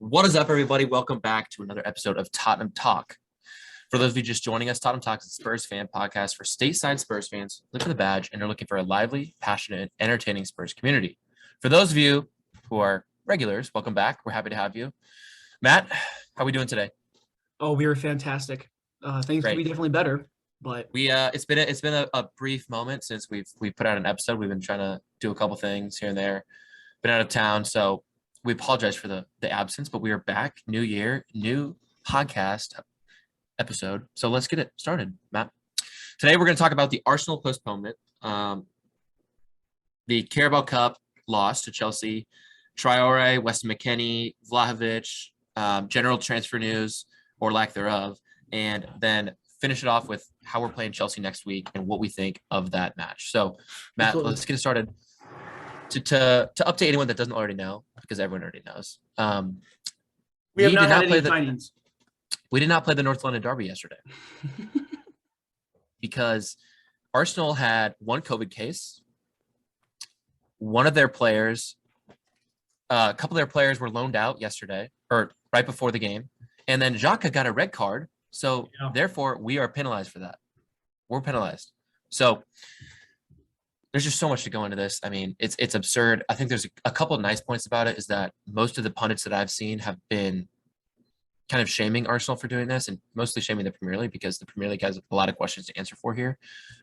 What is up, everybody? Welcome back to another episode of Tottenham Talk. For those of you just joining us, Tottenham Talk is a Spurs fan podcast for stateside Spurs fans looking for the badge and are looking for a lively, passionate, and entertaining Spurs community. For those of you who are regulars, welcome back. We're happy to have you. Matt, how are we doing today? Oh, we were fantastic. Things could be definitely better, but it's been a brief moment since we've put out an episode. We've been trying to do a couple things here and there. Been out of town, so we apologize for the absence, but we are back. New year, new podcast episode. So let's get it started, Matt. Today we're going to talk about the Arsenal postponement, the Carabao Cup loss to Chelsea, Traore, Weston McKennie, Vlahovic, general transfer news or lack thereof, and then finish it off with how we're playing Chelsea next week and what we think of that match. So, Matt, Absolutely. Let's get started. To update anyone that doesn't already know, because everyone already knows. we have not had any findings. We did not play the North London Derby yesterday because Arsenal had one COVID case. One of their players, a couple of their players were loaned out yesterday or right before the game. And then Xhaka got a red card. So therefore we are penalized for that. We're penalized. So there's just so much to go into this. I mean, it's absurd. I think there's a couple of nice points about it is that most of the pundits that I've seen have been kind of shaming Arsenal for doing this and mostly shaming the Premier League because the Premier League has a lot of questions to answer for here.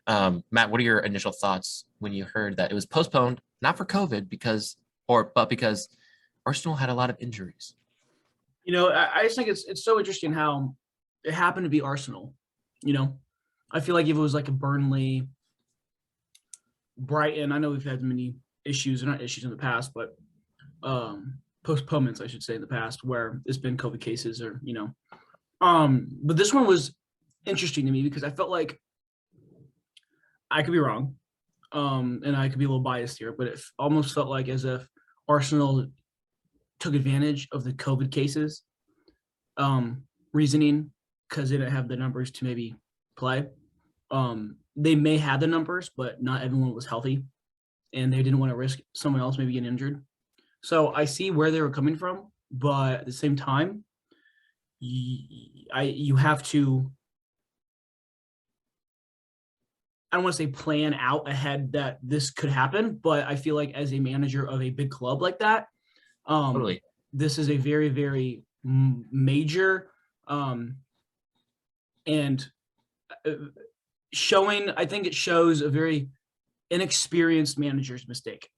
Matt, what are your initial thoughts when you heard that it was postponed, not for COVID but because Arsenal had a lot of injuries? You know, I just think it's so interesting how it happened to be Arsenal. You know, I feel like if it was like a Burnley, Brighton, I know we've had many issues, not issues in the past, but postponements, I should say, in the past where there's been COVID cases or, but this one was interesting to me because I felt like I could be wrong. And I could be a little biased here, but it almost felt like as if Arsenal took advantage of the COVID cases reasoning because they didn't have the numbers to maybe play. They may have the numbers, but not everyone was healthy, and they didn't want to risk someone else maybe getting injured. So I see where they were coming from, but at the same time, you have to. I don't want to say plan out ahead that this could happen, but I feel like as a manager of a big club like that, Totally. This is a very, very major and I think it shows a very inexperienced manager's mistake.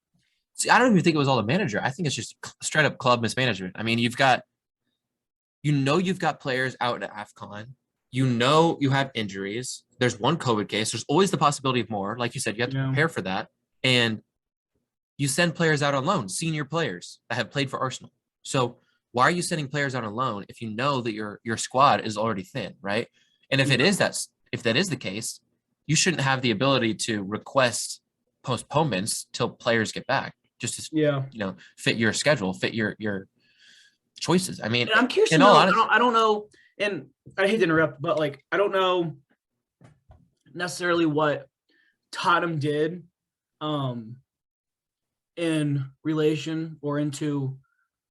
See, I don't even think it was all the manager. I think it's just straight up club mismanagement. I mean, you've got players out at AFCON. You know you have injuries. There's one COVID case. There's always the possibility of more. Like you said, you have to prepare for that. And you send players out on loan, senior players that have played for Arsenal. So why are you sending players out on loan if you know that your squad is already thin, right? And if that is the case, you shouldn't have the ability to request postponements till players get back, just to fit your schedule, fit your choices. I mean, and I'm curious to know. I don't know, and I hate to interrupt, but like I don't know necessarily what Tottenham did in relation or into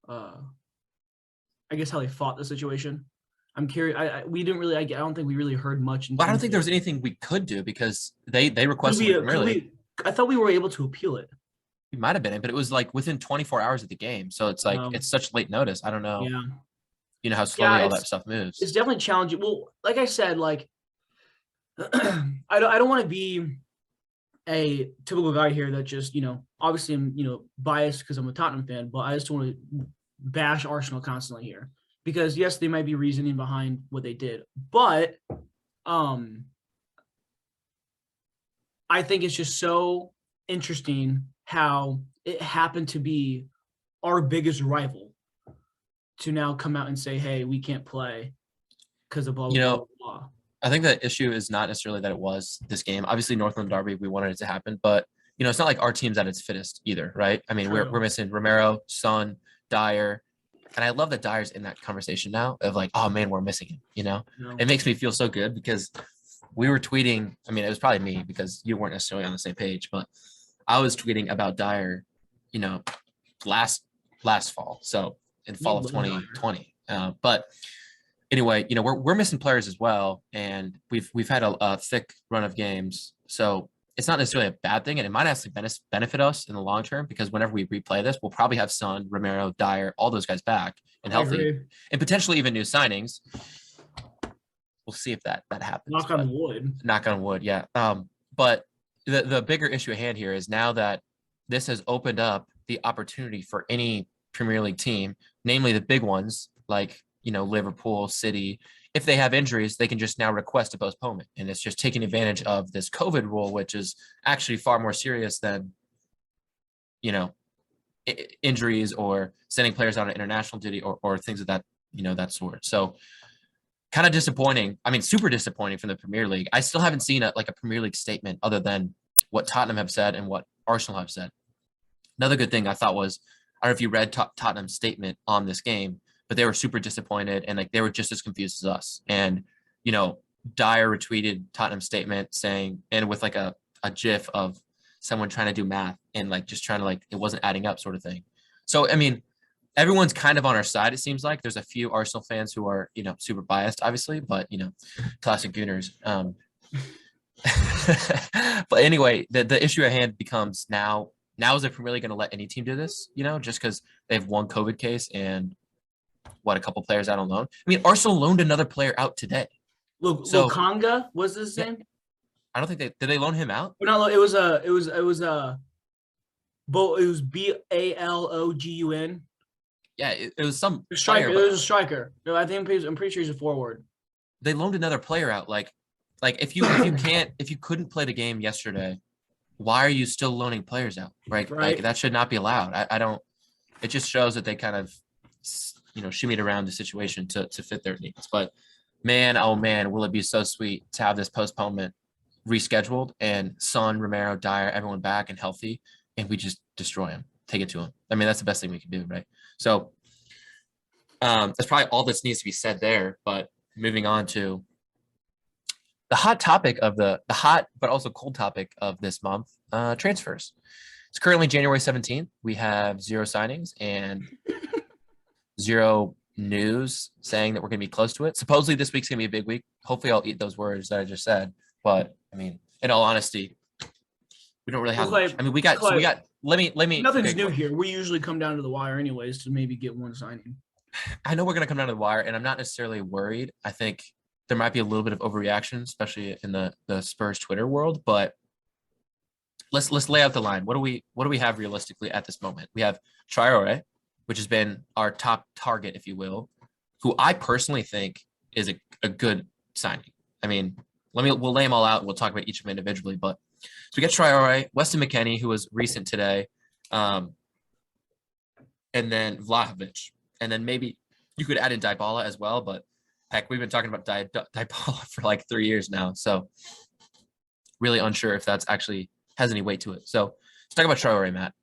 I guess how they fought the situation. I'm curious. We didn't really. I don't think we really heard much. Well, I don't think there was anything we could do because they requested it primarily. I thought we were able to appeal it. We might have been, but it was like within 24 hours of the game, so it's like it's such late notice. I don't know. Yeah. You know how slowly all that stuff moves. It's definitely challenging. Well, like I said, like I don't want to be a typical guy here that just obviously I'm biased because I'm a Tottenham fan, but I just don't want to bash Arsenal constantly here. Because yes, they might be reasoning behind what they did, but I think it's just so interesting how it happened to be our biggest rival to now come out and say, "Hey, we can't play because of blah blah blah blah." I think the issue is not necessarily that it was this game. Obviously, Northland Derby, we wanted it to happen, but it's not like our team's at its fittest either, right? I mean, we're missing Romero, Son, Dyer. And I love that Dyer's in that conversation now of like, oh man, we're missing him. It makes me feel so good because we were tweeting. I mean, it was probably me because you weren't necessarily on the same page, but I was tweeting about Dyer, last fall. So in fall of 2020. But anyway, we're missing players as well, and we've had a thick run of games, so it's not necessarily a bad thing, and it might actually benefit us in the long term because whenever we replay this, we'll probably have Son, Romero, Dyer, all those guys back and healthy, and potentially even new signings. We'll see if that happens. Knock on wood. Knock on wood, yeah. But the bigger issue at hand here is now that this has opened up the opportunity for any Premier League team, namely the big ones like Liverpool, City. If they have injuries, they can just now request a postponement, and it's just taking advantage of this COVID rule, which is actually far more serious than injuries or sending players on an international duty or things of that that sort. So kind of disappointing. I mean, super disappointing from the Premier League. I still haven't seen a Premier League statement other than what Tottenham have said and what Arsenal have said. Another good thing I thought was, I don't know if you read Tottenham's statement on this game, but they were super disappointed and they were just as confused as us. And, Dyer retweeted Tottenham's statement saying, and with like a gif of someone trying to do math and just trying to it wasn't adding up sort of thing. So, I mean, everyone's kind of on our side. It seems like there's a few Arsenal fans who are, super biased, obviously, but, classic Gooners. But anyway, the issue at hand becomes now is the Premier League going to let any team do this, just because they have one COVID case and a couple players out on loan. I mean, Arsenal loaned another player out today. Look, so Conga was his name. I don't think did they loan him out? No, it was Balogun. Yeah, it was some striker. It was a striker. No, I'm pretty sure he's a forward. They loaned another player out. If you couldn't play the game yesterday, why are you still loaning players out? Right. That should not be allowed. I don't. It just shows that they kind of shimmied around the situation to fit their needs. But man, oh man, will it be so sweet to have this postponement rescheduled and Son, Romero, Dyer, everyone back and healthy, and we just destroy him, take it to him. I mean, that's the best thing we can do, right? So that's probably all that needs to be said there. But moving on to the hot topic of the hot but also cold topic of this month, transfers. It's currently January 17th. We have 0 signings and 0 news saying that we're going to be close to it. Supposedly this week's going to be a big week. Hopefully I'll eat those words that I just said. But I mean, in all honesty, we don't really have much. I mean, we got let me nothing's new here. We usually come down to the wire anyways to maybe get one signing. I know we're going to come down to the wire, and I'm not necessarily worried. I think there might be a little bit of overreaction, especially in the Spurs Twitter world, but let's lay out the line. What do we have realistically at this moment? We have Traore, which has been our top target, if you will, who I personally think is a good signing. I mean, we'll lay them all out and we'll talk about each of them individually. But so we got Traore, Weston McKennie, who was recent today, and then Vlahovic. And then maybe you could add in Dybala as well, but heck, we've been talking about Dybala for 3 years now. So really unsure if that's actually has any weight to it. So let's talk about Traore, Matt.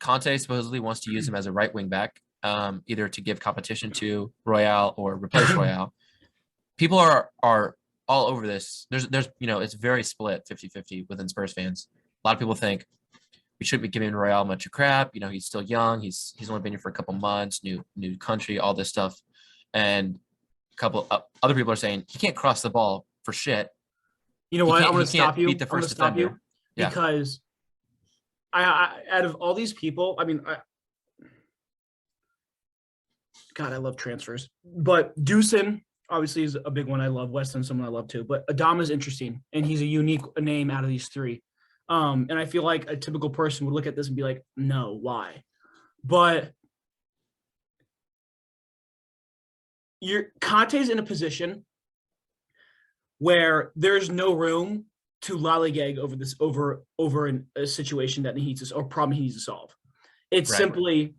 Conte supposedly wants to use him as a right wing back, either to give competition to Royale or replace Royale. People are all over this. There's it's very split 50-50 within Spurs fans. A lot of people think we shouldn't be giving Royale much of crap. He's still young. He's only been here for a couple months, new country, all this stuff. And a couple other people are saying he can't cross the ball for shit. You know what? I'm going to stop you. Beat the first defender. Because I out of all these people, I mean, God, I love transfers. But Dewson obviously is a big one I love. Weston, someone I love too. But Adama is interesting, and he's a unique name out of these 3. And I feel like a typical person would look at this and be like, no, why? But Conte's in a position where there's no room to lollygag over a situation that he needs to, or problem he needs to solve. It's simply,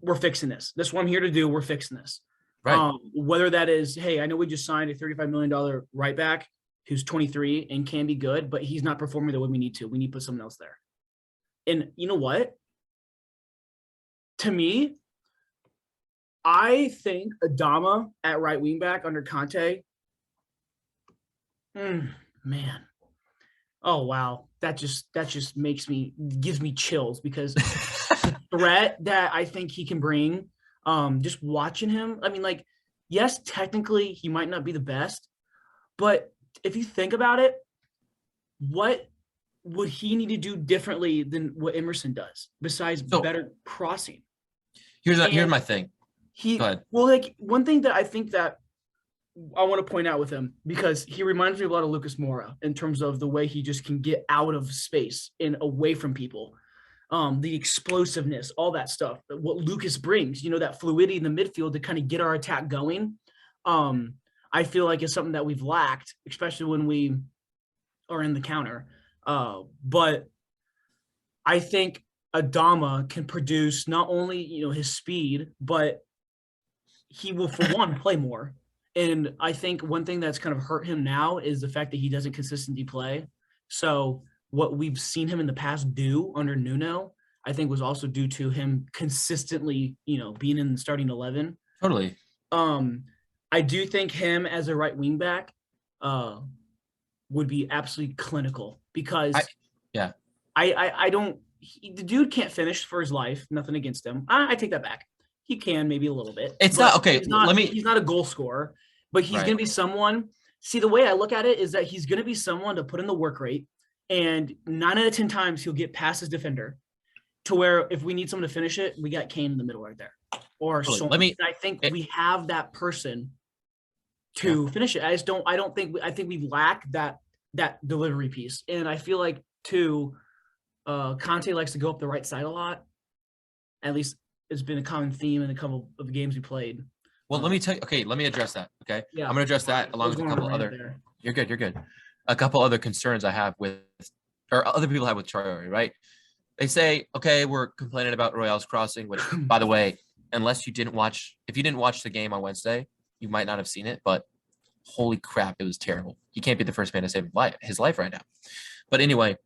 we're fixing this. That's what I'm here to do. We're fixing this. Right. Whether that is, hey, I know we just signed a $35 million right back who's 23 and can be good, but he's not performing the way we need to. We need to put someone else there. And you know what? To me, I think Adama at right wing back under Conte, man. Oh, wow. That just gives me chills because the threat that I think he can bring Just watching him, I mean, like, yes, technically he might not be the best, but if you think about it, what would he need to do differently than what Emerson does besides So better crossing? here's And my thing. Go ahead. well, like one thing that I think that I want to point out with him, because he reminds me a lot of Lucas Moura in terms of the way he just can get out of space and away from people. The explosiveness, all that stuff, what Lucas brings, that fluidity in the midfield to kind of get our attack going. I feel like it's something that we've lacked, especially when we are in the counter. But I think Adama can produce not only, his speed, but he will, for one, play more. And I think one thing that's kind of hurt him now is the fact that he doesn't consistently play. So what we've seen him in the past do under Nuno, I think was also due to him consistently, being in the starting 11. Totally. I do think him as a right wing back would be absolutely clinical because I don't, the dude can't finish for his life. Nothing against him. I take that back. He can maybe a little bit. It's not okay. He's not a goal scorer, but he's going to be someone. See, the way I look at it is that he's going to be someone to put in the work rate, and 9 out of 10 times he'll get past his defender to where if we need someone to finish it, we got Kane in the middle right there. Or so. I think we have that person to finish it. I think we lack that delivery piece, and I feel like too, Conte likes to go up the right side a lot. At least it's been a common theme in a couple of the games we played. Well, let me tell you. Okay, let me address that. Okay, yeah, I'm gonna address that along with a couple other. You're good. You're good. A couple other concerns I have with, or other people have with Traore, right? They say, okay, we're complaining about Royale's crossing, which, by the way, if you didn't watch the game on Wednesday, you might not have seen it, but holy crap, it was terrible. He can't be the first man to save his life right now. But anyway,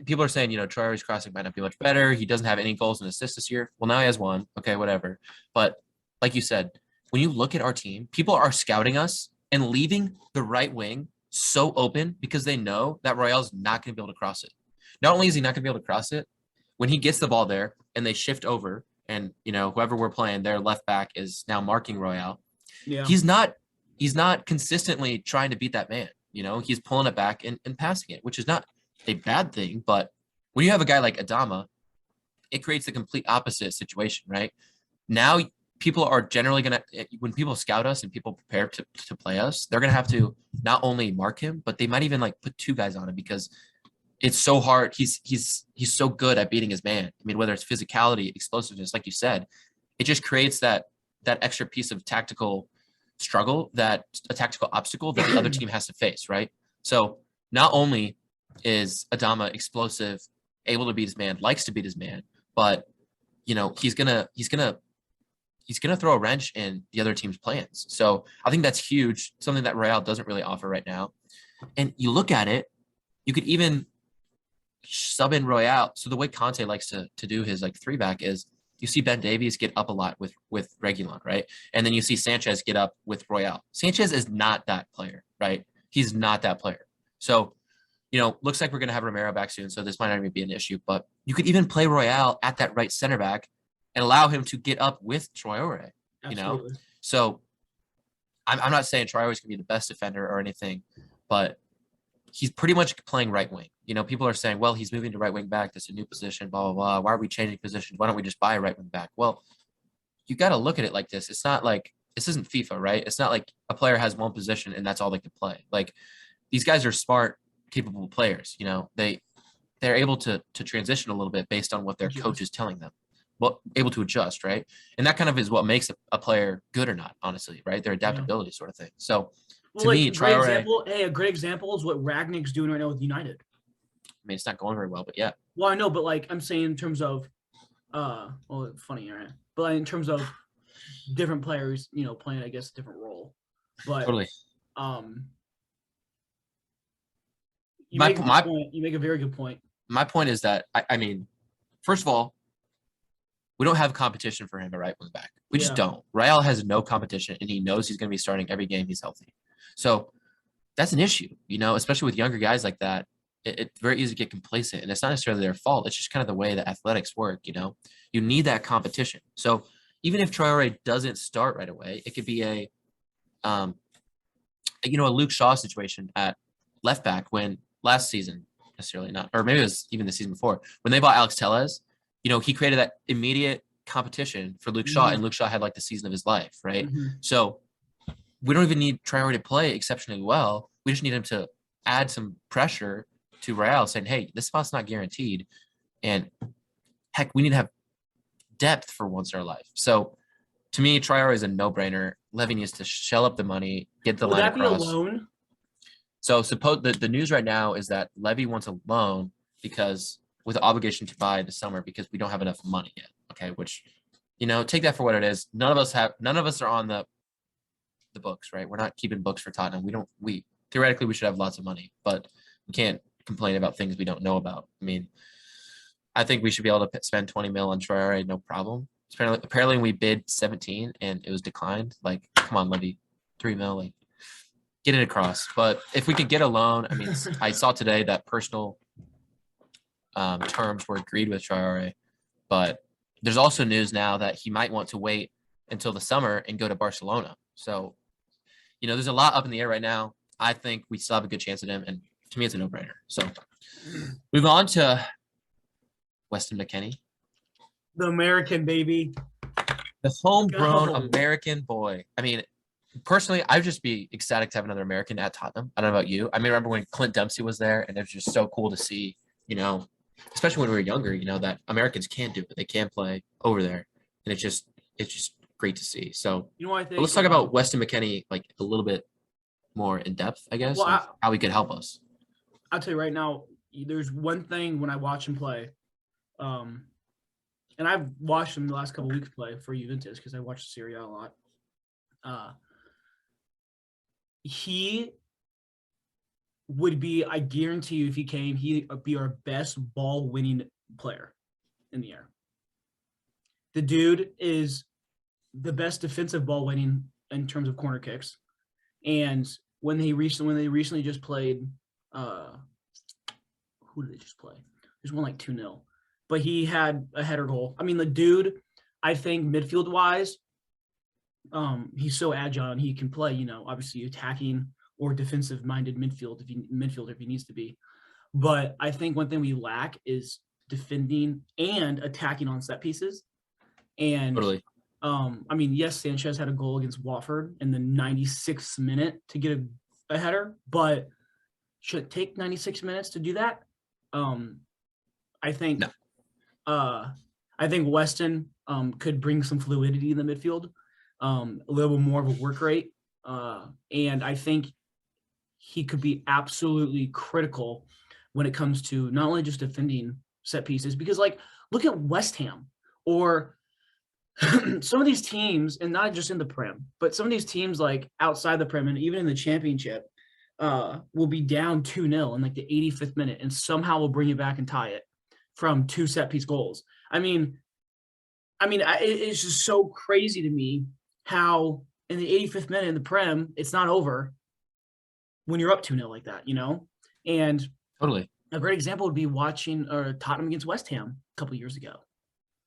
people are saying, Traore's crossing might not be much better. He doesn't have any goals and assists this year. Well, now he has one. Okay, whatever. But like you said, when you look at our team, people are scouting us and leaving the right wing so open because they know that Royale's not going to be able to cross it. Not only is he not going to be able to cross it, when he gets the ball there and they shift over and, whoever we're playing, their left back is now marking Royale. Yeah. He's not consistently trying to beat that man. He's pulling it back and passing it, which is not a bad thing. But when you have a guy like Adama, it creates the complete opposite situation, right? Now people are generally going to, when people scout us and people prepare to play us, they're going to have to not only mark him, but they might even put 2 guys on him because it's so hard. He's so good at beating his man. I mean, whether it's physicality, explosiveness, like you said, it just creates that extra piece of tactical struggle, a tactical obstacle that the other team has to face, right? So not only is Adama explosive, able to beat his man, likes to beat his man, but he's gonna throw a wrench in the other team's plans. So I think that's huge, something that Royale doesn't really offer right now. And you look at it, you could even sub in Royale. So the way Conte likes to do his 3-back is you see Ben Davies get up a lot with Reguilon, right? And then you see Sanchez get up with Royale. Sanchez is not that player, right? He's not that player. So, looks like we're going to have Romero back soon, so this might not even be an issue. But you could even play Royale at that right center back and allow him to get up with Traore, So I'm not saying Traore is going to be the best defender or anything, but he's pretty much playing right wing. People are saying, well, he's moving to right wing back. That's a new position, blah, blah, blah. Why are we changing positions? Why don't we just buy a right wing back? Well, you got to look at it like this. It's not like, this isn't FIFA, right? It's not like a player has one position and that's all they can play. These guys are smart, capable players. They're able to transition a little bit based on what their coach is telling them. Well, able to adjust, right? And that kind of is what makes a player good or not, honestly, right? Their adaptability sort of thing. So to me, Traore, a great example is what Ragnick's doing right now with United. I mean, it's not going very well, but yeah. Well, I know, but I'm saying in terms of, funny, right? But in terms of different players, playing, I guess, a different role. But totally. You make a very good point. My point is that I mean, first of all, we don't have competition for him at right wing back. We just don't. Royale has no competition, and he knows he's going to be starting every game he's healthy. So that's an issue, especially with younger guys like that. It's very easy to get complacent, and it's not necessarily their fault. It's just kind of the way that athletics work, You need that competition. So even if Traore doesn't start right away, it could be a Luke Shaw situation at left back when last season, necessarily not, or maybe it was even the season before, when they bought Alex Tellez, he created that immediate competition for Luke Shaw, and Luke Shaw had like the season of his life, right? So we don't even need Traore to play exceptionally well. We just need him to add some pressure to Real, saying, hey, this spot's not guaranteed. And heck, we need to have depth for once in our life. So to me, Traore is a no-brainer. Levy needs to shell up the money, get the line across. Would that be a loan? So suppose the news right now is that Levy wants a loan because with the obligation to buy the summer because we don't have enough money yet. Okay, which take that for what it is. None of us are on the books, right? We're not keeping books for Tottenham. We theoretically we should have lots of money, but we can't complain about things we don't know about. I mean, I think we should be able to spend 20 mil on Traore, no problem. Apparently we bid 17 and it was declined. Like, come on, Levy, 3 mil, like get it across. But if we could get a loan, I mean, I saw today that personal terms were agreed with Traore, but there's also news now that he might want to wait until the summer and go to Barcelona. So, there's a lot up in the air right now. I think we still have a good chance at him, and to me, it's a no-brainer. So, move on to Weston McKennie. The American baby. The homegrown American boy. I mean, personally, I'd just be ecstatic to have another American at Tottenham. I don't know about you. I mean, remember when Clint Dempsey was there, and it was just so cool to see, especially when we were younger, that Americans can do it. They can play over there. And it's just great to see. So I think, let's talk about Weston McKennie like a little bit more in depth, I guess, how he could help us. I'll tell you right now, there's one thing when I watch him play, and I've watched him the last couple of weeks play for Juventus because I watch Serie A a lot. He would be, I guarantee you, if he came, he would be our best ball-winning player in the air. The dude is the best defensive ball winning in terms of corner kicks. And when they recently just played, who did they just play? There's one like 2-0. But he had a header goal. I mean, the dude, I think midfield-wise, he's so agile and he can play, obviously attacking or defensive-minded midfielder if he needs to be. But I think one thing we lack is defending and attacking on set pieces. And totally. I mean, yes, Sanchez had a goal against Watford in the 96th minute to get a header, but should it take 96 minutes to do that? I think no. I think Weston could bring some fluidity in the midfield, a little bit more of a work rate, and I think he could be absolutely critical when it comes to not only just defending set pieces, because like look at West Ham or some of these teams, and not just in the Prem, but some of these teams like outside the Prem and even in the Championship will be down 2-0 in like the 85th minute and somehow will bring it back and tie it from 2 set piece goals. I mean, it's just so crazy to me how in the 85th minute in the Prem, it's not over when you're up 2-0 like that, And totally. A great example would be watching Tottenham against West Ham a couple of years ago.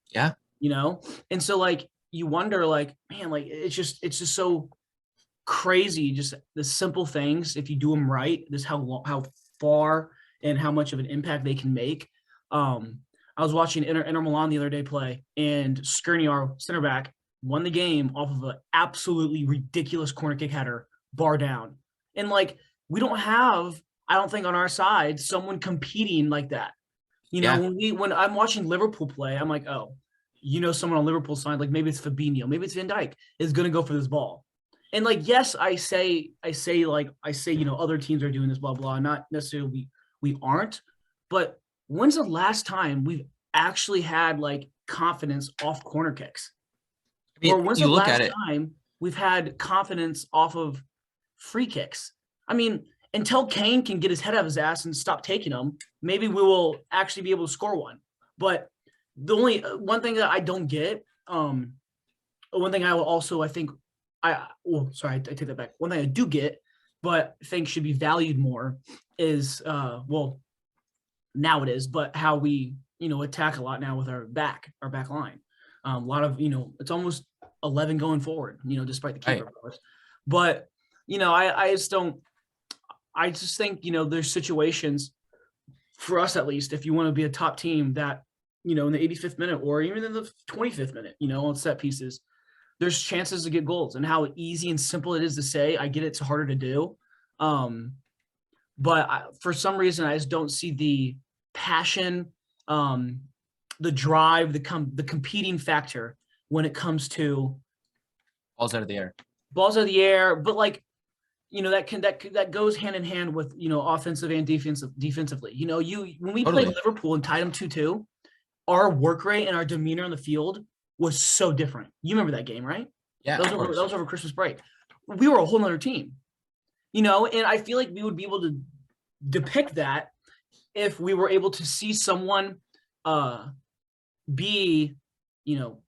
Yeah. And so like you wonder, like, man, like it's just so crazy, just the simple things. If you do them right, this how far and how much of an impact they can make. I was watching Inter Milan the other day play, and Skriniar, center back, won the game off of an absolutely ridiculous corner kick header, bar down. And like we don't have, I don't think on our side, someone competing like that. When I'm watching Liverpool play, I'm like, oh, someone on Liverpool side, like maybe it's Fabinho, maybe it's Van Dijk, is going to go for this ball. And like, yes, I say, other teams are doing this, blah, blah, not necessarily we aren't, but when's the last time we've actually had like confidence off corner kicks? I mean, or when's the last time we've had confidence off of free kicks? I mean, until Kane can get his head out of his ass and stop taking them, maybe we will actually be able to score one. But the only one thing that I don't get, one thing I will also, I think, I take that back. One thing I do get, but think should be valued more is, now it is, but how we, attack a lot now with our back line. A lot of, it's almost 11 going forward, despite the keeper, Right. of course. But, I just think, there's situations for us, at least, if you want to be a top team that, in the 85th minute or even in the 25th minute, on set pieces, there's chances to get goals. And how easy and simple it is to say, I get it's harder to do. But for some reason, I just don't see the passion, the drive, the competing factor when it comes to Balls out of the air. balls out of the air. But that goes hand in hand with offensive and defensively. When we Totally. played Liverpool and tied them 2-2, our work rate and our demeanor on the field was so different. You remember that game, right? Yeah. That was over Christmas break. We were a whole other team, and I feel like we would be able to depict that if we were able to see someone be,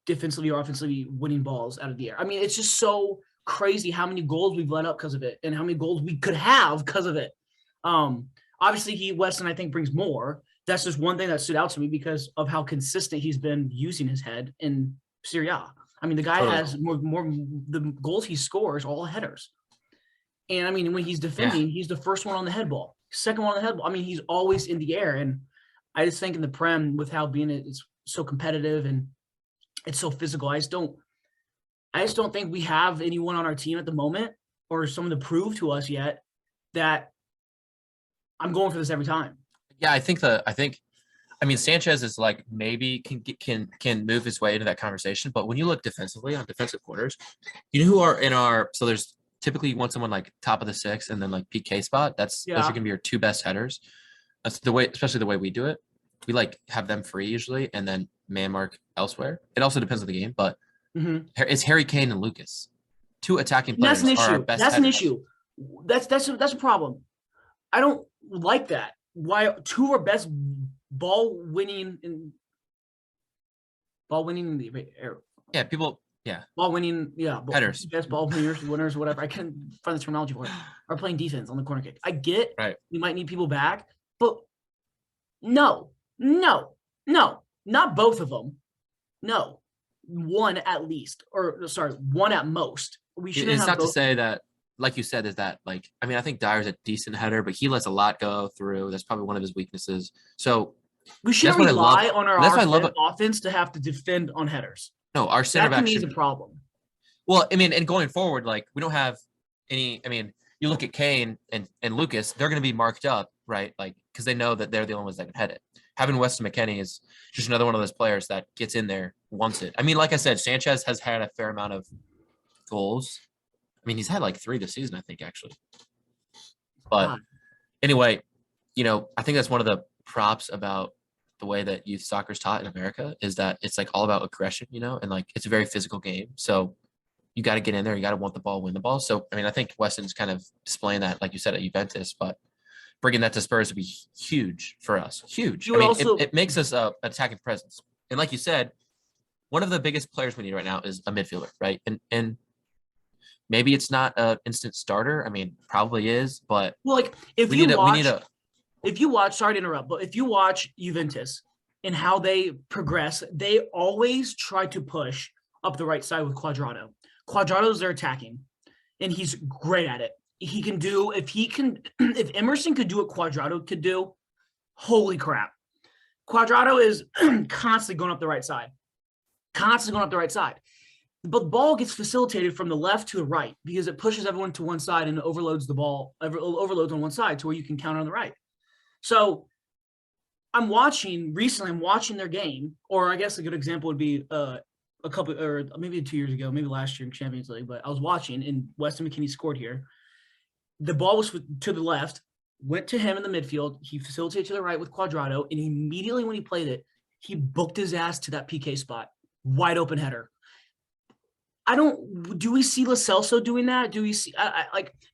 defensively or offensively winning balls out of the air. I mean, it's just so crazy how many goals we've let up because of it and how many goals we could have because of it. Obviously, Weston, I think, brings more. That's just one thing that stood out to me because of how consistent he's been using his head in Serie A. I mean, the guy has more the goals he scores are all headers. And I mean, when he's defending, he's the first one on the head ball, second one on the head ball. I mean, he's always in the air. And I just think in the Prem, with how it's so competitive and it's so physical, I just don't think we have anyone on our team at the moment or someone to prove to us yet that I'm going for this every time. Yeah, I mean, Sanchez is like maybe can move his way into that conversation, but when you look defensively on defensive quarters, who are so there's typically you want someone like top of the six and then like PK spot. Those are gonna be your two best headers. That's the way, especially the way we do it. We like have them free usually and then man mark elsewhere. It also depends on the game, but it's Harry Kane and Lucas. Two attacking players that's an issue. are our best That's headers. an issue. That's a problem. I don't like that. Why two of our best ball winning in the air. Yeah, people. Yeah, ball winning. Yeah, headers. Best ball winners, whatever. I can't find the terminology for it. Are playing defense on the corner kick. I get it. Right. You might need people back, but no, not both of them. No, one at least, or sorry, one at most. We shouldn't. It's have not to say that, like you said, is that like I mean I think Dyer's a decent header, but he lets a lot go through. That's probably one of his weaknesses. So we shouldn't rely on our offense to have to defend on headers. No, our center back is a problem. Well, I mean, and going forward, like we don't have any. I mean, you look at Kane and Lucas; they're going to be marked up, right? Like because they know that they're the only ones that can head it. Having Weston McKennie is just another one of those players that gets in there, wants it. I mean, like I said, Sanchez has had a fair amount of goals. I mean, he's had like 3 this season, I think, actually. But anyway, I think that's one of the props about the way that youth soccer is taught in America is that it's like all about aggression, and like it's a very physical game. So you got to get in there. You got to want the ball, win the ball. So, I mean, I think Weston's kind of displaying that, like you said, at Juventus, but bringing that to Spurs would be huge for us. Huge. I mean, it makes us an attacking presence. And like you said, one of the biggest players we need right now is a midfielder, right? And maybe it's not an instant starter. I mean, probably is, but like if you watch, sorry to interrupt, but if you watch Juventus and how they progress, they always try to push up the right side with Cuadrado. Cuadrado's their attacking, and he's great at it. He can do if Emerson could do what Cuadrado could do, holy crap. Cuadrado is constantly going up the right side. But the ball gets facilitated from the left to the right because it pushes everyone to one side and overloads the ball, overloads on one side to where you can counter on the right. So I'm watching their game, or I guess a good example would be a couple, or maybe 2 years ago, maybe last year in Champions League, but I was watching and Weston McKennie scored here. The ball was to the left, went to him in the midfield. He facilitated to the right with Cuadrado, and immediately when he played it, he booked his ass to that PK spot. Wide open header. Do we see Lo Celso doing that? Do we see,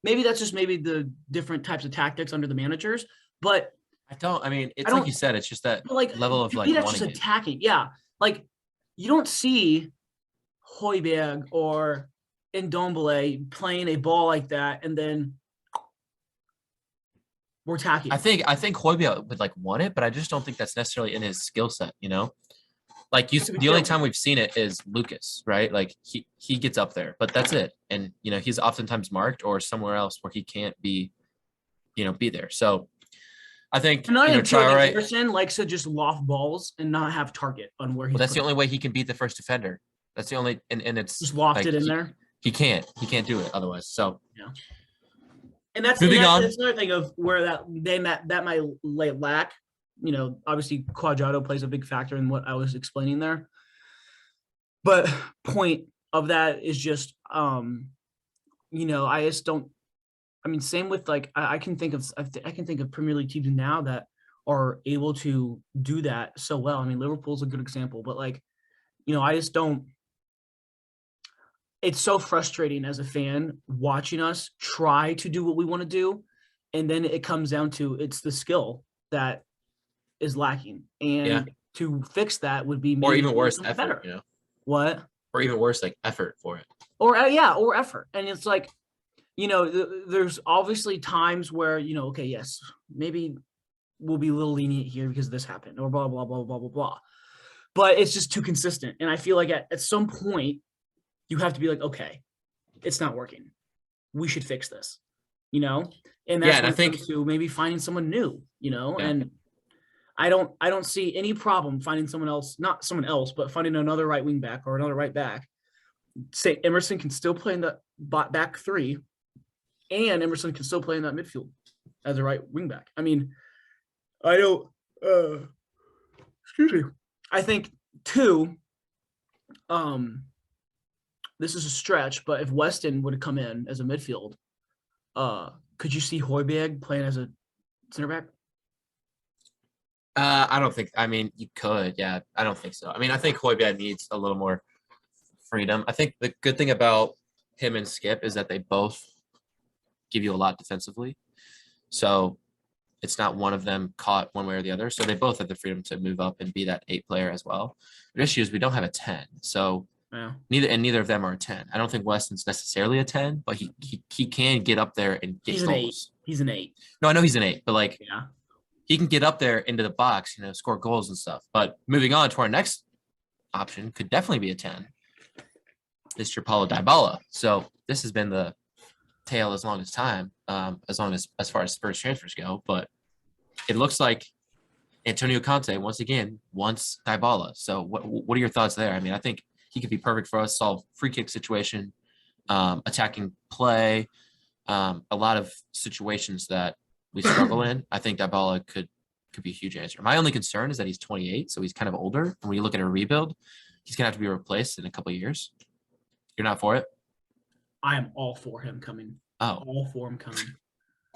maybe that's just the different types of tactics under the managers, but it's like you said, it's just that level of like that's just attacking. Yeah. Like you don't see Højbjerg or Ndombele playing a ball like that and then we're attacking. I think Højbjerg would like want it, but I just don't think that's necessarily in his skill set, Like It could be the only terrible. time we've seen it is Lucas, right? Like he gets up there, but that's it. And he's oftentimes marked or somewhere else where he can't be there. So I think And not even too, I think Traore. Emerson likes to just loft balls and not have target on where he's Well, that's the putting. only way he can beat the first defender. That's the only, and it's Just loft like it in there. he can't do it otherwise. So Yeah. And that's moving on. that's another thing of where that might lack. Obviously Quadrado plays a big factor in what I was explaining there. But point of that is just I just don't. I mean, same with like I can think of Premier League teams now that are able to do that so well. I mean, Liverpool's a good example, but like, I just don't. It's so frustrating as a fan watching us try to do what we want to do, and then it comes down to it's the skill that is lacking, Yeah. and to fix that would be Or maybe even worse, something effort. better. What? Or even worse, like effort for it. Or effort, and it's like there's obviously times where okay, yes, maybe we'll be a little lenient here because this happened or blah blah blah blah blah blah, but it's just too consistent, and I feel like at some point you have to be like, okay, it's not working, we should fix this, and that's And I when it think comes to maybe finding someone new, Yeah. and I don't see any problem finding not someone else, but finding another right wing back or another right back. Say Emerson can still play in the back three, and Emerson can still play in that midfield as a right wing back. I mean, I don't. Excuse me. I think two. This is a stretch, but if Weston would have come in as a midfield, could you see Højbjerg playing as a center back? I don't think. I mean, you could. Yeah, I don't think so. I mean, I think Højbjerg needs a little more freedom. I think the good thing about him and Skip is that they both give you a lot defensively. So it's not one of them caught one way or the other. So they both have the freedom to move up and be that 8 player as well. The issue is we don't have a 10. So Yeah. neither of them are a 10. I don't think Weston's necessarily a 10, but he can get up there and get He's an 8. He's an 8. No, I know he's an 8, but like Yeah. he can get up there into the box, score goals and stuff. But moving on to our next option could definitely be a 10. It's Paulo Dybala. So this has been the tale as long as time, as far as Spurs transfers go. But it looks like Antonio Conte once again wants Dybala. So what are your thoughts there? I mean, I think he could be perfect for us. Solve free kick situation, attacking play, a lot of situations that we struggle in. I think Dybala could be a huge answer. My only concern is that he's 28, so he's kind of older. And when you look at a rebuild, he's gonna have to be replaced in a couple of years. You're not for it? I am all for him coming. Oh, All for him coming.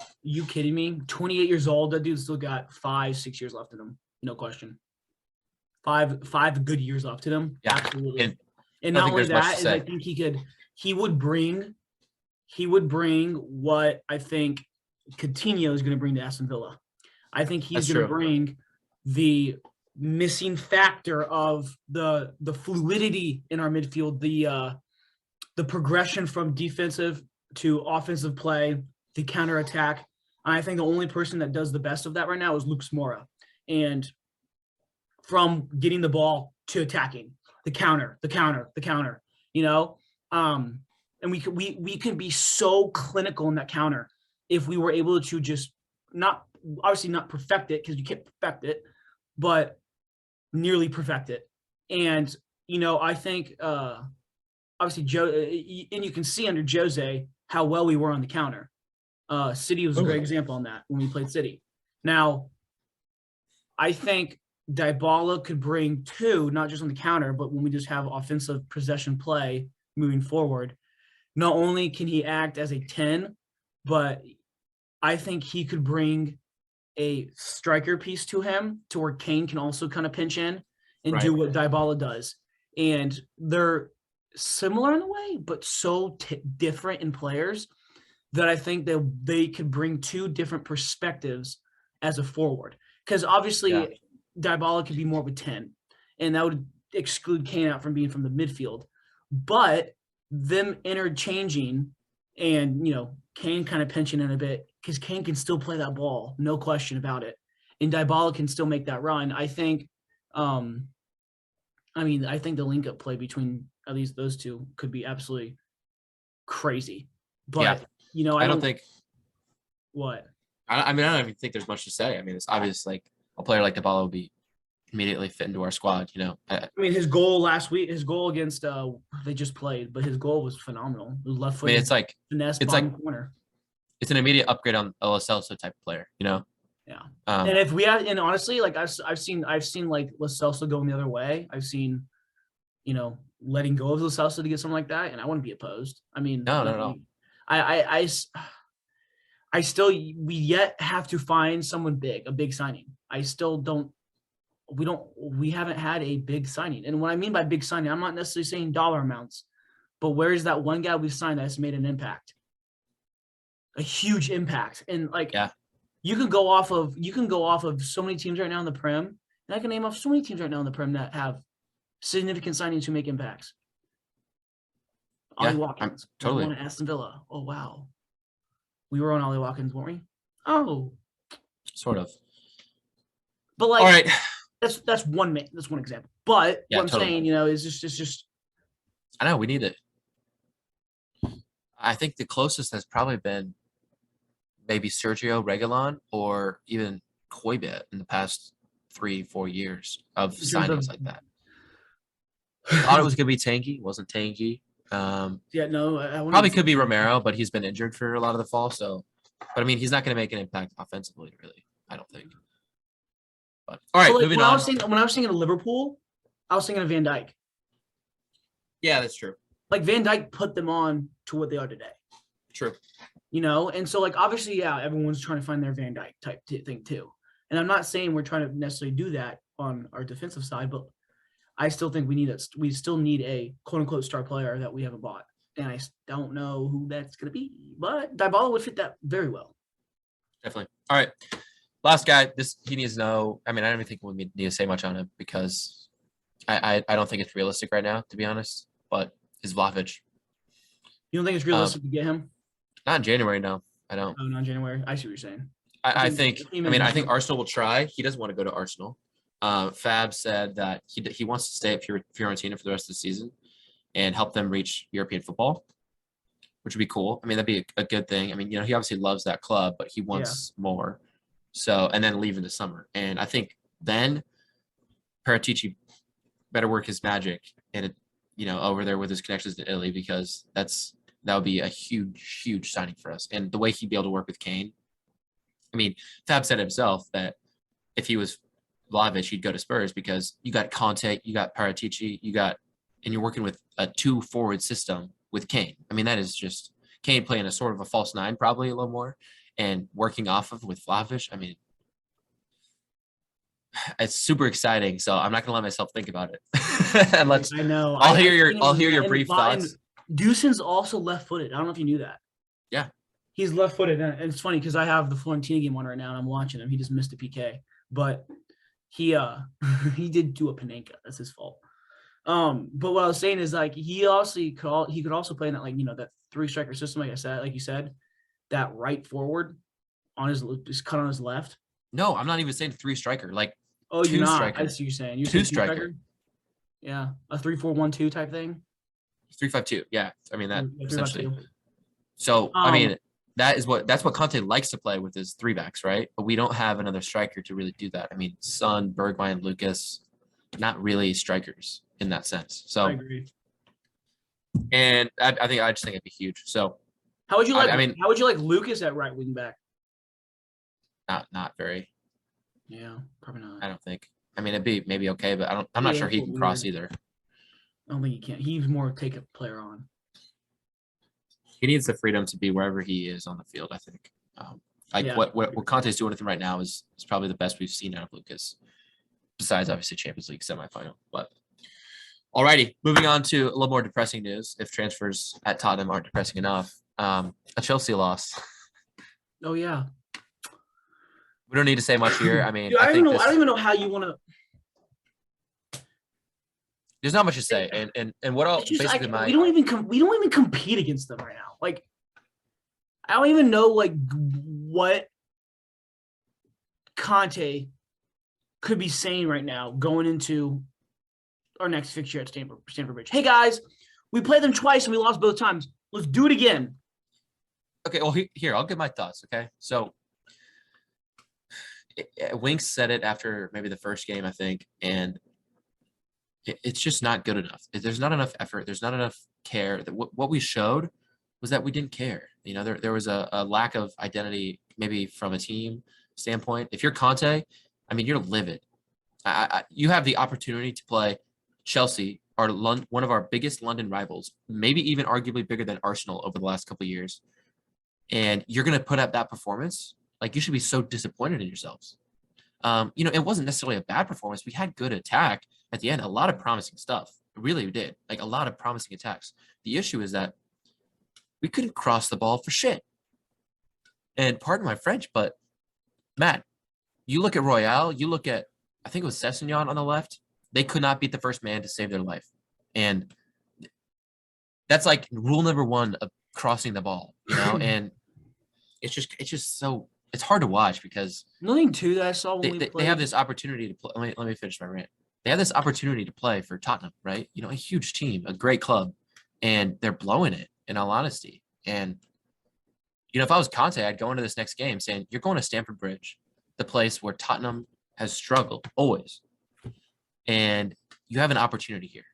Are you kidding me? 28 years old. That dude's still got 5-6 years left in him. No question. Five good years left in him. Yeah. Absolutely. And I not think only there's much to that is say. I think he would bring what I think Coutinho is going to bring to Aston Villa. I think he's That's going to true. bring the missing factor of the fluidity in our midfield, the progression from defensive to offensive play, the counterattack. And I think the only person that does the best of that right now is Lucas Moura. And from getting the ball to attacking, the counter, and we can be so clinical in that counter if we were able to just not perfect it, because you can't perfect it, but nearly perfect it. And I think obviously Joe, and you can see under Jose how well we were on the counter. City was a great example on that when we played City. Now, I think Dybala could bring two, not just on the counter, but when we just have offensive possession play moving forward. Not only can he act as a 10, but I think he could bring a striker piece to him to where Kane can also kind of pinch in and do what Dybala does. And they're similar in a way, but so different in players that I think that they could bring two different perspectives as a forward. Because obviously Dybala could be more of a 10, and that would exclude Kane out from being from the midfield. But them interchanging and, Kane kind of pinching in a bit, because Kane can still play that ball, no question about it. And Dybala can still make that run. I think I mean, I think the link up play between at least those two could be absolutely crazy. But I don't think. What. I mean, I don't even think there's much to say. I mean, it's obvious. Like a player like Dybala will be immediately fit into our squad. I mean, his goal last week, his goal against they just played, but his goal was phenomenal. It was left I mean, footed it's like finesse it's bottom like corner. it's an immediate upgrade on a Lo Celso type player. Yeah. And if we have, and honestly, like I've seen like Lo Celso going the other way. I've seen, letting go of Lo Celso to get something like that, and I wouldn't be opposed. I mean, no. I still, we yet have to find someone big, a big signing. I still don't. We haven't had a big signing, and what I mean by big signing, I'm not necessarily saying dollar amounts, but where is that one guy we've signed that's made an impact, a huge impact, and like. Yeah. You can go off of so many teams right now in the Prem, and I can name off so many teams right now in the Prem that have significant signings who make impacts. Ollie Watkins, totally. One at Aston Villa. Oh wow, we were on Ollie Watkins, weren't we? Oh, sort of. But like, all right, that's one example. But what I'm saying, is just. I know we need it. I think the closest has probably been maybe Sergio Reguilon or even Koibet in the past 3-4 years of signings like that. Thought it was going to be Tanguy, wasn't Tanguy. Probably could be Romero, but he's been injured for a lot of the fall. So, but I mean, he's not going to make an impact offensively, really. I don't think. But all right, moving on. When I was thinking of Liverpool, I was thinking of Van Dijk. Yeah, that's true. Like Van Dijk put them on to what they are today. True. And so like obviously, everyone's trying to find their Van Dijk type thing too. And I'm not saying we're trying to necessarily do that on our defensive side, but I still think we still need a quote unquote star player that we haven't bought. And I don't know who that's going to be, but Dybala would fit that very well. Definitely. All right. Last guy, he needs to know. I mean, I don't even think we need to say much on him because I don't think it's realistic right now, to be honest, but is Vlahovic. You don't think it's realistic to get him? Not in January, no. I don't. Oh, not in January. I see what you're saying. I think Arsenal will try. He doesn't want to go to Arsenal. Fab said that he wants to stay at Fiorentina for the rest of the season and help them reach European football, which would be cool. I mean, that'd be a good thing. I mean, he obviously loves that club, but he wants more. So, and then leave in the summer. And I think then Paratici better work his magic and, over there with his connections to Italy, because that would be a huge, huge signing for us. And the way he'd be able to work with Kane. I mean, Fab said himself that if he was Vlahovic, he'd go to Spurs because you got Conte, you got Paratici, and you're working with a 2-forward system with Kane. I mean, that is just Kane playing a sort of a false nine, probably a little more, and working off of with Vlahovic. I mean, it's super exciting. So I'm not gonna let myself think about it. And I know. I'll hear your brief thoughts. Dustin's also left-footed. I don't know if you knew that. Yeah. He's left-footed, and it's funny because I have the Fiorentina game on right now, and I'm watching him. He just missed a PK, but he did do a Panenka. That's his fault. But what I was saying is like he could also play in that that 3-striker system, like you said, that right forward on his cut on his left. No, I'm not even saying 3-striker. Like you're not. Striker. I see what you're saying. You're 2-striker. Yeah, a 3-4-1-2 type thing. 3-5-2. Yeah, I mean that essentially. 3-5-2. So I mean that's what Conte likes to play with his 3-backs, right? But we don't have another striker to really do that. I mean, Son, Bergwijn, Lucas, not really strikers in that sense. So I agree. And I just think it'd be huge. So how would you like? How would you like Lucas at right wing back? Not very. Yeah, probably not. I don't think. I mean, it'd be maybe okay, but I'm not sure he can cross either. I don't think he can. He's more take a player on. He needs the freedom to be wherever he is on the field, I think. What Conte's doing with him right now is probably the best we've seen out of Lucas, besides obviously Champions League semifinal. But alrighty, moving on to a little more depressing news. If transfers at Tottenham aren't depressing enough, a Chelsea loss. Oh yeah. We don't need to say much here. I mean, dude, I don't even know how you want to. There's not much to say, and what else? Basically, we don't even compete against them right now. Like, I don't even know what Conte could be saying right now going into our next fixture at Stamford Bridge. Hey guys, we played them twice and we lost both times. Let's do it again. Okay, well, here, I'll give my thoughts, okay? So, Winks said it after maybe the first game, I think, and it's just not good enough. There's not enough effort. There's not enough care. What we showed was that we didn't care. There was a lack of identity maybe from a team standpoint. If you're Conte, I mean, you're livid. You have the opportunity to play Chelsea, one of our biggest London rivals, maybe even arguably bigger than Arsenal over the last couple of years, and you're going to put up that performance. Like, you should be so disappointed in yourselves. It wasn't necessarily a bad performance. We had good attack at the end, a lot of promising stuff. It really did, like a lot of promising attacks. The issue is that we couldn't cross the ball for shit. And pardon my French, but Matt, you look at Royale, you look at, I think it was Sessegnon on the left. They could not beat the first man to save their life. And that's like rule number one of crossing the ball, and it's just so, it's hard to watch because nothing to that I saw when they have this opportunity to play. Let me finish my rant. They have this opportunity to play for Tottenham, right? A huge team, a great club, and they're blowing it, in all honesty. And, if I was Conte, I'd go into this next game saying, you're going to Stamford Bridge, the place where Tottenham has struggled always. And you have an opportunity here,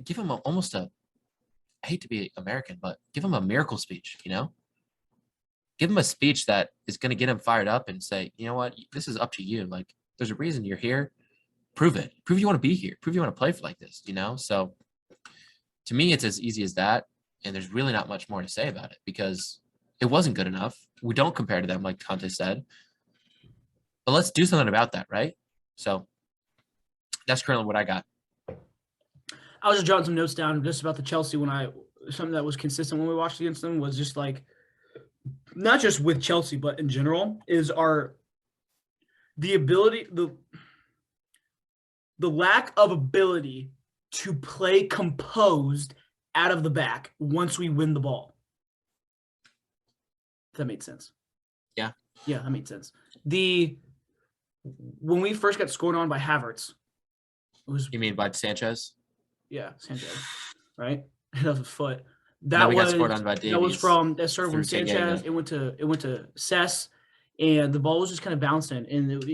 give them almost I hate to be American, but give them a miracle speech, give them a speech that is going to get them fired up and say, you know what, this is up to you. Like, there's a reason you're here. Prove it. Prove you want to be here. Prove you want to play for like this, So to me, it's as easy as that. And there's really not much more to say about it because it wasn't good enough. We don't compare to them, like Conte said. But let's do something about that, right? So that's currently what I got. I was just jotting some notes down just about the Chelsea something that was consistent when we watched against them was just like, not just with Chelsea, but in general, is the ability, the lack of ability to play composed out of the back once we win the ball. If that made sense. Yeah. Yeah, that made sense. When we first got scored on by Havertz, it was. You mean by Sanchez? Yeah, Sanchez, right? That was his foot. We got scored on by Davies. That started from Sanchez. It went to Cess, and the ball was just kind of bouncing. And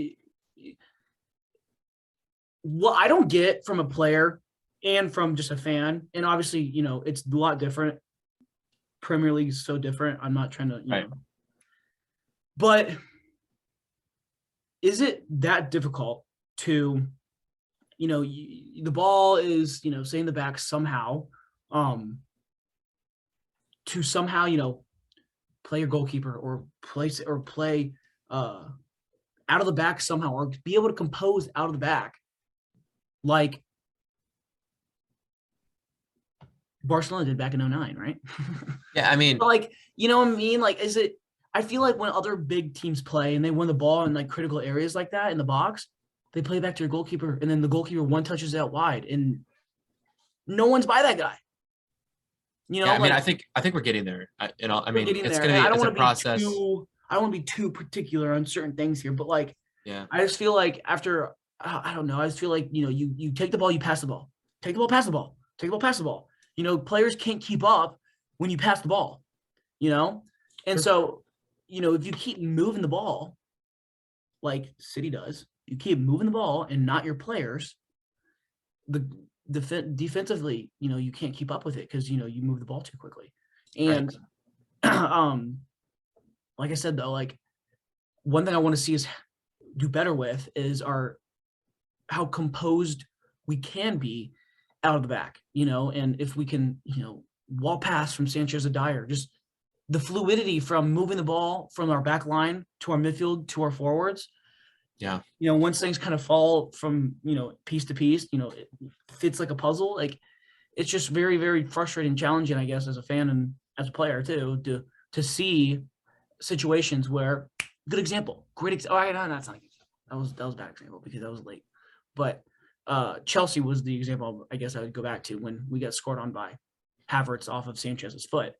what I don't get from a player and from just a fan, and obviously, it's a lot different. Premier League is so different. I'm not trying to, right. But is it that difficult to, the ball is, say in the back somehow, to somehow, play your goalkeeper or play out of the back somehow, or be able to compose out of the back, like Barcelona did back in 2009, right? Yeah, I mean, but like, you know what I mean? Like, I feel like when other big teams play and they win the ball in like critical areas like that in the box, they play back to your goalkeeper, and then the goalkeeper one touches out wide, and no one's by that guy. Yeah, I mean, I think we're getting there. It's going to be it's a process. I don't want to be too particular on certain things here, but like, yeah, I just feel like after I don't know, I just feel like you take the ball, you pass the ball, take the ball, pass the ball, take the ball, pass the ball. Players can't keep up when you pass the ball, and sure. So if you keep moving the ball, like City does, you keep moving the ball and not your players, defensively, you can't keep up with it because you move the ball too quickly. And right. Like I said though, like one thing I want to see us do better with is how composed we can be out of the back, and if we can, wall pass from Sanchez to Dyer, just the fluidity from moving the ball from our back line to our midfield to our forwards. Yeah. Once things kind of fall from, piece to piece, it fits like a puzzle. Like, it's just very, very frustrating, challenging, I guess, as a fan and as a player too, to see situations where, good example, great example. Oh, no, that's not a good example. That was a bad example because that was late. But Chelsea was the example I guess I would go back to when we got scored on by Havertz off of Sanchez's foot.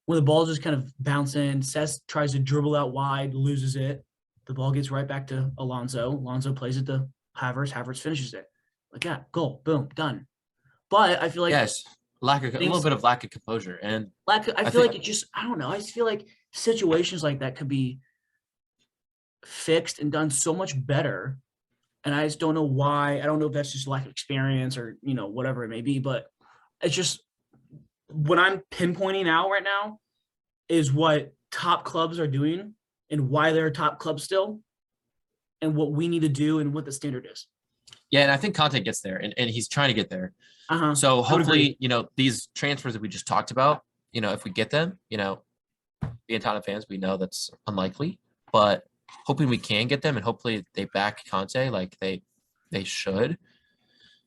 When the ball just kind of bouncing, Cess tries to dribble out wide, loses it. The ball gets right back to Alonso. Alonso plays it to Havertz. Havertz finishes it. Like, yeah, goal, boom, done. But I feel like Yes, a little things bit of lack of composure, and I I feel think like it just I don't know. I just feel like situations like that could be fixed and done so much better. And I just don't know why. I don't know if that's just lack of experience or, whatever it may be, but it's just what I'm pinpointing out right now is what top clubs are doing and why they're top clubs still and what we need to do and what the standard is. yeah, and I think Conte gets there, and he's trying to get there. Uh-huh. So I would agree. hopefully, these transfers that we just talked about, if we get them, being Tottenham fans, we know that's unlikely, but hoping we can get them, and hopefully they back Conte like they should.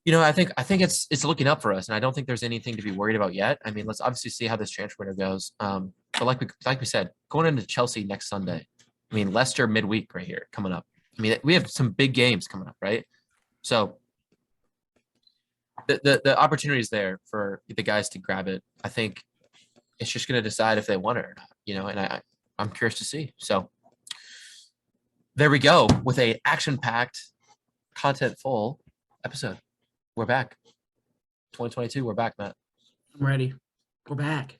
I think it's looking up for us, and I don't think there's anything to be worried about yet. I mean, let's obviously see how this transfer window goes. But like we said, going into Chelsea next Sunday, I mean Leicester midweek right here coming up. I mean, we have some big games coming up, right? So the opportunity is there for the guys to grab it. I think it's just going to decide if they want it or not, and I'm curious to see. So there we go with a action-packed, content-full episode. We're back. 2022, we're back, Matt. I'm ready. We're back.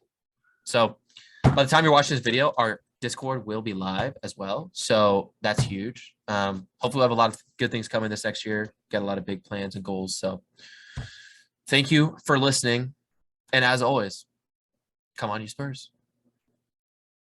So by the time you're watching this video, our Discord will be live as well. So that's huge. Hopefully we'll have a lot of good things coming this next year. Got a lot of big plans and goals. So thank you for listening. And as always, come on, you Spurs.